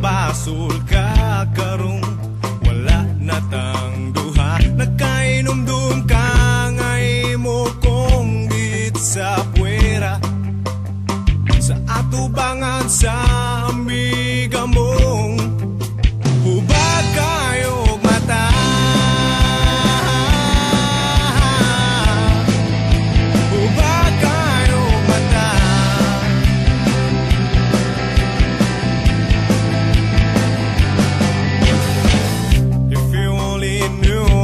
Basul ka karong wala na tang duha, nagkainom-dum ka ngay mo kong git sa puwera sa atubangan sa amiga mong hubag kayo mata. Hubag kayo mata.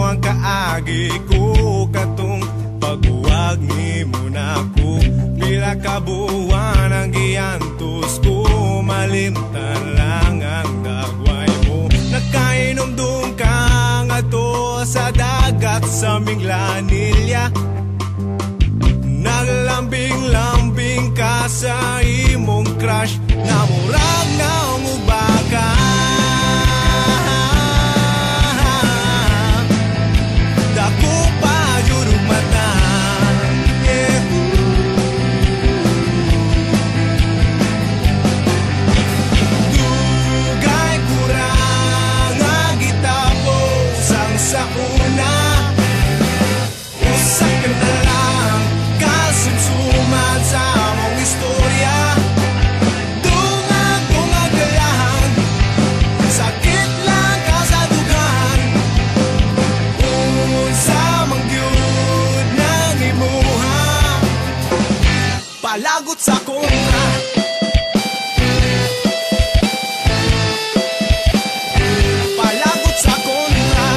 Ang kaagi ko katong paghuwag ni mo na ko, pila ka buwan ang giyantos ko, malimtan lang ang dagway mo. Nagkainom-dum ka nga to sa dagat sa Minglanilya, naglambing-lambing ka sa imong crush, namurag na umubaka. Dako pa jurug mata, yeah. Dugay kurang nga gitapos ang sa una, usa ka na lang kasumsuman sa among istorya. Dungag-dungag ka lang, sakit lang ka sa dugan, unsa mang gyud nang imuha, palagot sa kontra. Palagot sa kontra.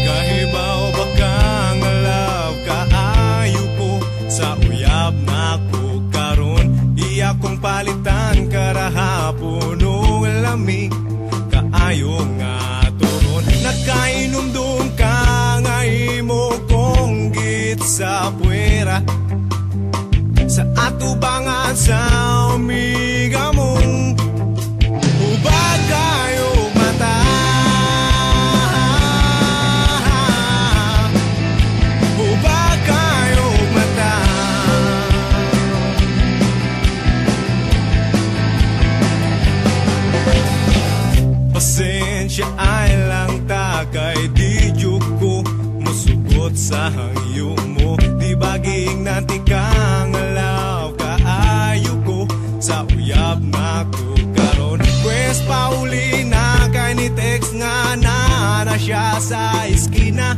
Kahibaw ba ka nga love kaayo ko, sa uyab na ko karon, iya kong palitan karahapon o lamig kaayo nga turon. Nagkainom-dum ka nga imo kong git sa puwera sa atubangan sa amiga mong hubag kayo mata. Hubag kayo mata. Pasensya ay lang ta kay di jud ko musugot sa hangyo mo, di baging nanti ka nga love kaayo ko, sa uyab na ko karon. Pwes pauli na kay ni text nga na siya sa iskina,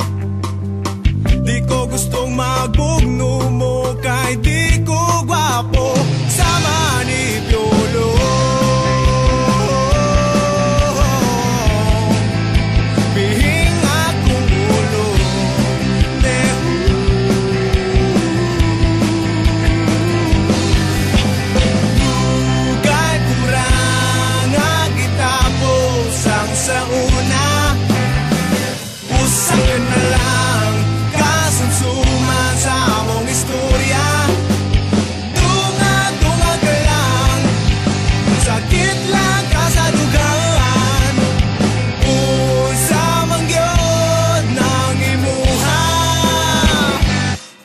di ko gustong magbugno mo kay di ko gwapo sama ni Piolo. Bihing akong ulo, dugay kurang nga gitapos ang sa una, usa ka na lang kasumsuman sa among istorya. Dungag-dungag ka lang, sakit lang ka sa dugan, unsa mang gyud nang imuha,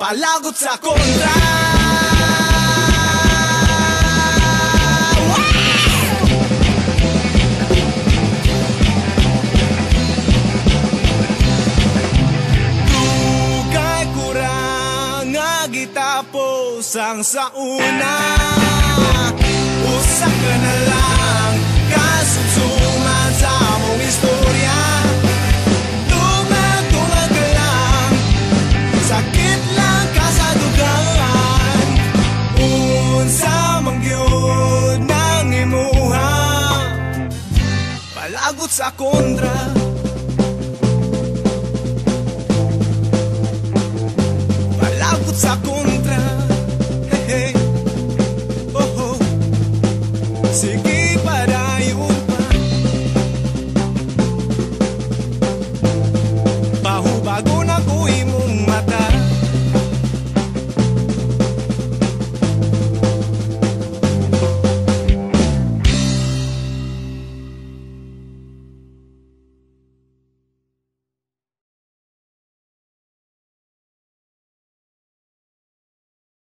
palagot sa kontra. Dugay kurang nga gitapos ang sa una, usa ka na lang kasumsuman sa among istorya. Dungag-dungag ka lang, sakit lang ka sa dugan, unsa mang gyud nang imuha, palagot sa kontra. pera. Palabot sa akong